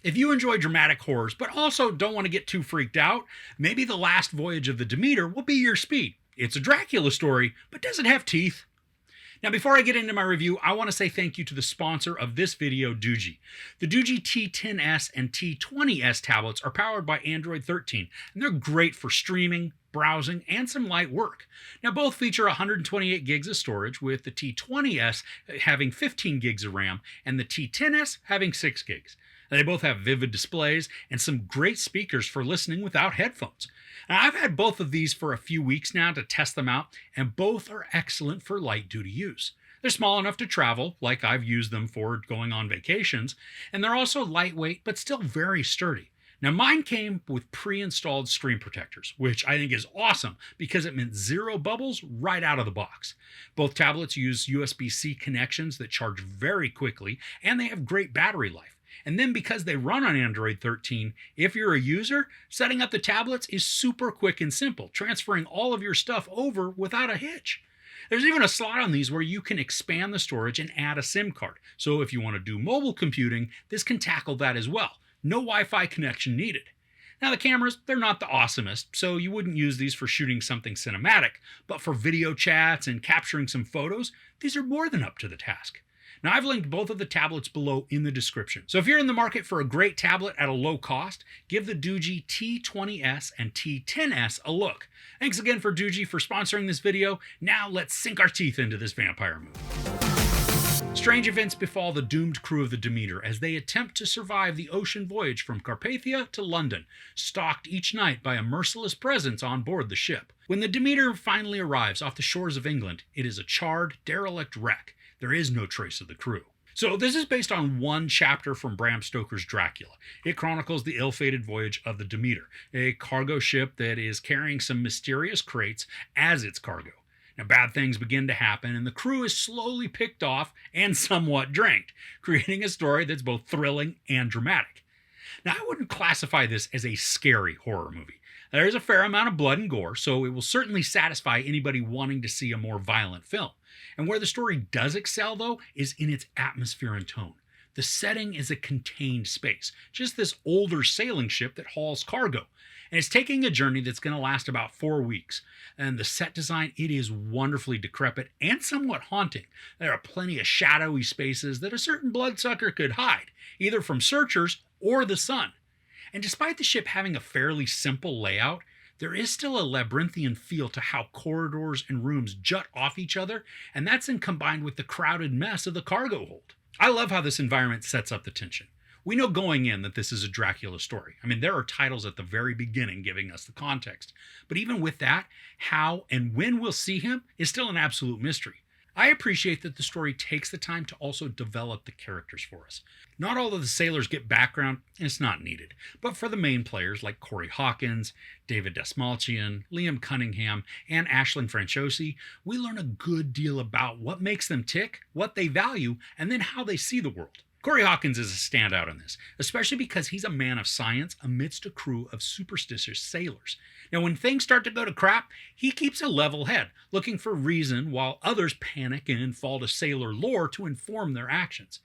If you enjoy dramatic horrors, but also don't want to get too freaked out, maybe The Last Voyage of the Demeter will be your speed. It's a Dracula story, but does it have teeth? Now, before I get into my review, I want to say thank you to the sponsor of this video, Doogie. The Doogie T10S and T20S tablets are powered by Android 13, and they're great for streaming, browsing, and some light work. Now, both feature 128 gigs of storage, with the T20S having 15 gigs of RAM and the T10S having 6 gigs. They both have vivid displays and some great speakers for listening without headphones. Now, I've had both of these for a few weeks now to test them out, and both are excellent for light-duty use. They're small enough to travel, like I've used them for going on vacations, and they're also lightweight but still very sturdy. Now, mine came with pre-installed screen protectors, which I think is awesome because it meant zero bubbles right out of the box. Both tablets use USB-C connections that charge very quickly, and they have great battery life. And then because they run on Android 13, if you're a user, setting up the tablets is super quick and simple, transferring all of your stuff over without a hitch. There's even a slot on these where you can expand the storage and add a SIM card. So if you want to do mobile computing, this can tackle that as well. No Wi-Fi connection needed. Now, the cameras, they're not the awesomest, so you wouldn't use these for shooting something cinematic, but for video chats and capturing some photos, these are more than up to the task. Now, I've linked both of the tablets below in the description. So if you're in the market for a great tablet at a low cost, give the Doogie T20S and T10S a look. Thanks again for Doogie for sponsoring this video. Now let's sink our teeth into this vampire movie. Strange events befall the doomed crew of the Demeter as they attempt to survive the ocean voyage from Carpathia to London, stalked each night by a merciless presence on board the ship. When the Demeter finally arrives off the shores of England, it is a charred, derelict wreck. There is no trace of the crew. So this is based on one chapter from Bram Stoker's Dracula. It chronicles the ill-fated voyage of the Demeter, a cargo ship that is carrying some mysterious crates as its cargo. Now, bad things begin to happen, and the crew is slowly picked off and somewhat drained, creating a story that's both thrilling and dramatic. Now, I wouldn't classify this as a scary horror movie. There's a fair amount of blood and gore, so it will certainly satisfy anybody wanting to see a more violent film. And where the story does excel, though, is in its atmosphere and tone. The setting is a contained space, just this older sailing ship that hauls cargo. And it's taking a journey that's going to last about 4 weeks. And the set design, it is wonderfully decrepit and somewhat haunting. There are plenty of shadowy spaces that a certain bloodsucker could hide, either from searchers or the sun. And despite the ship having a fairly simple layout, there is still a labyrinthian feel to how corridors and rooms jut off each other, and that's combined with the crowded mess of the cargo hold. I love how this environment sets up the tension. We know going in that this is a Dracula story. I mean, there are titles at the very beginning giving us the context. But even with that, how and when we'll see him is still an absolute mystery. I appreciate that the story takes the time to also develop the characters for us. Not all of the sailors get background, and it's not needed. But for the main players like Corey Hawkins, David Dastmalchian, Liam Cunningham, and Aisling Franciosi, we learn a good deal about what makes them tick, what they value, and then how they see the world. Corey Hawkins is a standout in this, especially because he's a man of science amidst a crew of superstitious sailors. Now, when things start to go to crap, he keeps a level head, looking for reason while others panic and fall to sailor lore to inform their actions.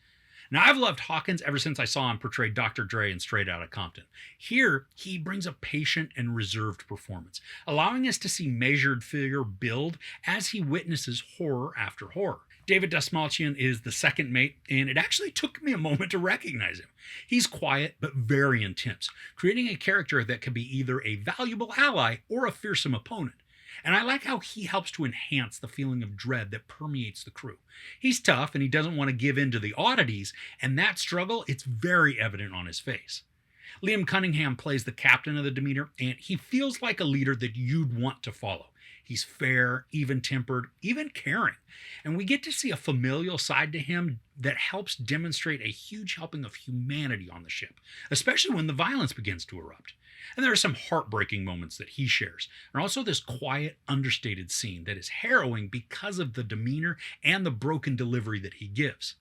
Now, I've loved Hawkins ever since I saw him portray Dr. Dre in Straight Outta Compton. Here, he brings a patient and reserved performance, allowing us to see measured fear build as he witnesses horror after horror. David Dastmalchian is the second mate, and it actually took me a moment to recognize him. He's quiet but very intense, creating a character that can be either a valuable ally or a fearsome opponent. And I like how he helps to enhance the feeling of dread that permeates the crew. He's tough and he doesn't want to give in to the oddities, and that struggle, it's very evident on his face. Liam Cunningham plays the captain of the Demeter, and he feels like a leader that you'd want to follow. He's fair, even-tempered, even caring. And we get to see a familial side to him that helps demonstrate a huge helping of humanity on the ship, especially when the violence begins to erupt. And there are some heartbreaking moments that he shares, and also this quiet, understated scene that is harrowing because of the demeanor and the broken delivery that he gives.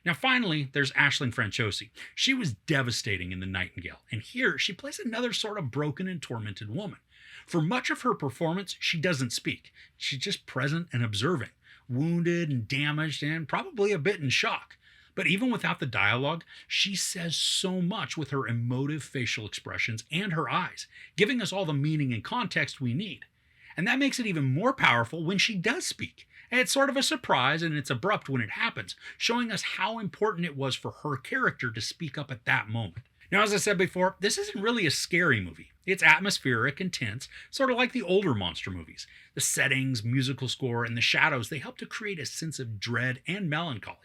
Now finally, there's Aisling Franciosi. She was devastating in The Nightingale, and here she plays another sort of broken and tormented woman. For much of her performance, she doesn't speak. She's just present and observing, wounded and damaged and probably a bit in shock. But even without the dialogue, she says so much with her emotive facial expressions and her eyes, giving us all the meaning and context we need. And that makes it even more powerful when she does speak. And it's sort of a surprise and it's abrupt when it happens, showing us how important it was for her character to speak up at that moment. Now, as I said before, this isn't really a scary movie. It's atmospheric and tense, sort of like the older monster movies. The settings, musical score, and the shadows, they help to create a sense of dread and melancholy.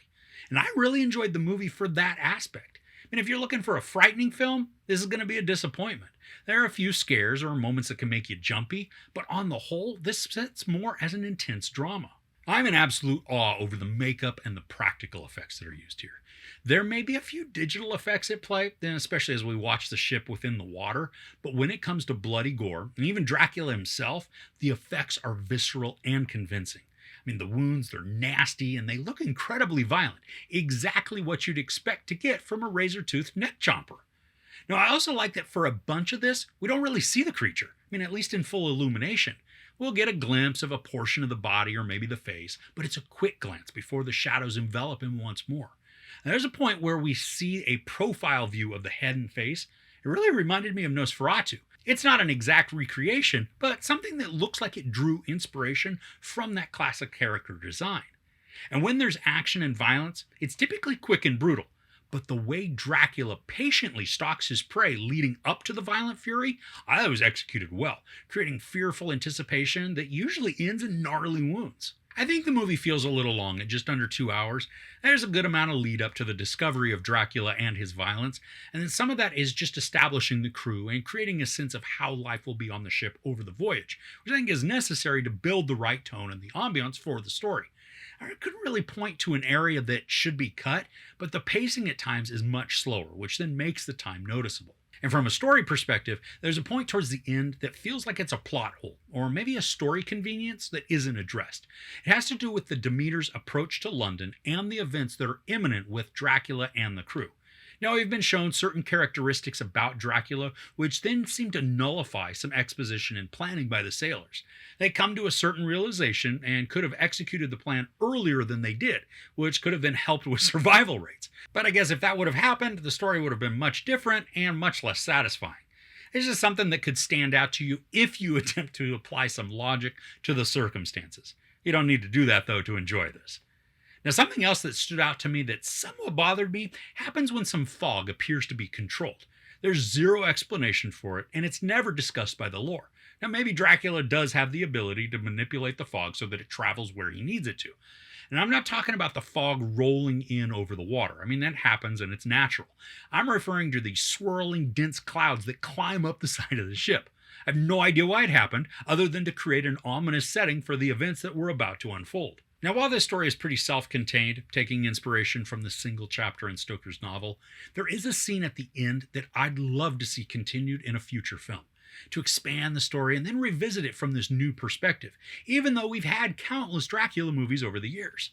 And I really enjoyed the movie for that aspect. And if you're looking for a frightening film, this is going to be a disappointment. There are a few scares or moments that can make you jumpy, but on the whole, this sits more as an intense drama. I'm in absolute awe over the makeup and the practical effects that are used here. There may be a few digital effects at play, especially as we watch the ship within the water, but when it comes to bloody gore, and even Dracula himself, the effects are visceral and convincing. I mean, the wounds, they're nasty, and they look incredibly violent. Exactly what you'd expect to get from a razor-toothed neck chomper. Now, I also like that for a bunch of this, we don't really see the creature. I mean, at least in full illumination. We'll get a glimpse of a portion of the body or maybe the face, but it's a quick glance before the shadows envelop him once more. Now, there's a point where we see a profile view of the head and face. It really reminded me of Nosferatu. It's not an exact recreation, but something that looks like it drew inspiration from that classic character design. And when there's action and violence, it's typically quick and brutal. But the way Dracula patiently stalks his prey leading up to the violent fury, I thought was executed well, creating fearful anticipation that usually ends in gnarly wounds. I think the movie feels a little long at just under 2 hours. There's a good amount of lead up to the discovery of Dracula and his violence, and then some of that is just establishing the crew and creating a sense of how life will be on the ship over the voyage, which I think is necessary to build the right tone and the ambiance for the story. I couldn't really point to an area that should be cut, but the pacing at times is much slower, which then makes the time noticeable. And from a story perspective, there's a point towards the end that feels like it's a plot hole, or maybe a story convenience that isn't addressed. It has to do with the Demeter's approach to London and the events that are imminent with Dracula and the crew. Now, we've been shown certain characteristics about Dracula, which then seem to nullify some exposition and planning by the sailors. They come to a certain realization and could have executed the plan earlier than they did, which could have then helped with survival rates. But I guess if that would have happened, the story would have been much different and much less satisfying. It's just something that could stand out to you if you attempt to apply some logic to the circumstances. You don't need to do that, though, to enjoy this. Now, something else that stood out to me that somewhat bothered me happens when some fog appears to be controlled. There's zero explanation for it, and it's never discussed by the lore. Now, maybe Dracula does have the ability to manipulate the fog so that it travels where he needs it to. And I'm not talking about the fog rolling in over the water. I mean, that happens and it's natural. I'm referring to these swirling, dense clouds that climb up the side of the ship. I have no idea why it happened, other than to create an ominous setting for the events that were about to unfold. Now, while this story is pretty self-contained, taking inspiration from the single chapter in Stoker's novel, there is a scene at the end that I'd love to see continued in a future film, to expand the story and then revisit it from this new perspective, even though we've had countless Dracula movies over the years.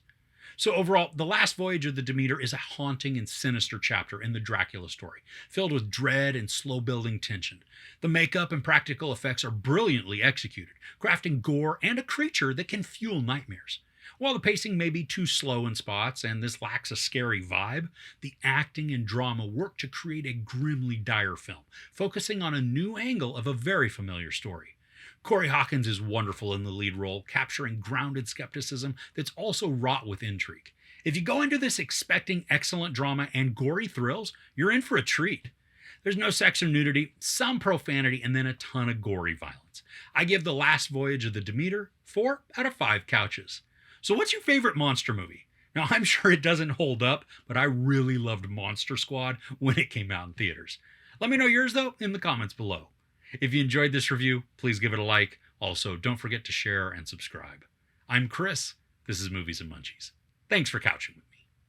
So overall, The Last Voyage of the Demeter is a haunting and sinister chapter in the Dracula story, filled with dread and slow-building tension. The makeup and practical effects are brilliantly executed, crafting gore and a creature that can fuel nightmares. While the pacing may be too slow in spots and this lacks a scary vibe, the acting and drama work to create a grimly dire film, focusing on a new angle of a very familiar story. Corey Hawkins is wonderful in the lead role, capturing grounded skepticism that's also wrought with intrigue. If you go into this expecting excellent drama and gory thrills, you're in for a treat. There's no sex or nudity, some profanity, and then a ton of gory violence. I give The Last Voyage of the Demeter 4 out of 5 couches. So what's your favorite monster movie? Now, I'm sure it doesn't hold up, but I really loved Monster Squad when it came out in theaters. Let me know yours, though, in the comments below. If you enjoyed this review, please give it a like. Also, don't forget to share and subscribe. I'm Chris. This is Movies and Munchies. Thanks for couching with me.